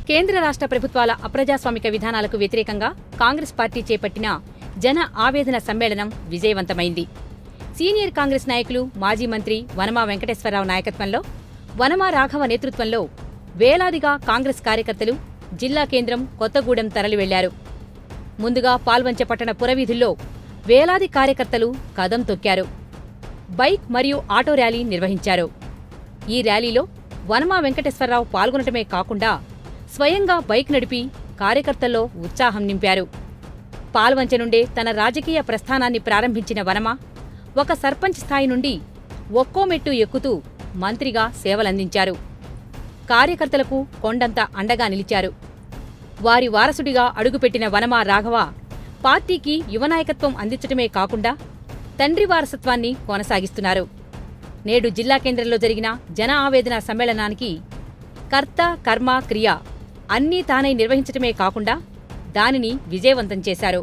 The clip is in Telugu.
కేంద్ర రాష్ట్ర ప్రభుత్వాల అప్రజాస్వామిక విధానాలకు వ్యతిరేకంగా కాంగ్రెస్ పార్టీ చేపట్టిన జన ఆవేదన సమ్మేళనం విజయవంతమైంది. సీనియర్ కాంగ్రెస్ నాయకులు, మాజీ మంత్రి వనమా వెంకటేశ్వరరావు నాయకత్వంలో, వనమా రాఘవ నేతృత్వంలో వేలాదిగా కాంగ్రెస్ కార్యకర్తలు జిల్లా కేంద్రం కొత్తగూడెం తరలివెళ్లారు. ముందుగా పాల్వంచ పట్టణ పురవీధుల్లో వేలాది కార్యకర్తలు కదం తొక్కారు. బైక్ మరియు ఆటో ర్యాలీ నిర్వహించారు. ఈ ర్యాలీలో వనమా వెంకటేశ్వరరావు పాల్గొనటమే కాకుండా స్వయంగా బైక్ నడిపి కార్యకర్తల్లో ఉత్సాహం నింపారు. పాల్వంచ నుండే తన రాజకీయ ప్రస్థానాన్ని ప్రారంభించిన వనమా ఒక సర్పంచ్ స్థాయి నుండి ఒక్కో మెట్టు ఎక్కుతూ మంత్రిగా సేవలందించారు. కార్యకర్తలకు కొండంత అండగా నిలిచారు. వారి వారసుడిగా అడుగుపెట్టిన వనమా రాఘవ పార్టీకి యువనాయకత్వం అందించటమే కాకుండా తండ్రి వారసత్వాన్ని కొనసాగిస్తున్నారు. నేడు జిల్లా కేంద్రంలో జరిగిన జన ఆవేదన సమ్మేళనానికి కర్త, కర్మ, క్రియ అన్నీ తానై నిర్వహించటమే కాకుండా దానిని విజయవంతం చేశారు.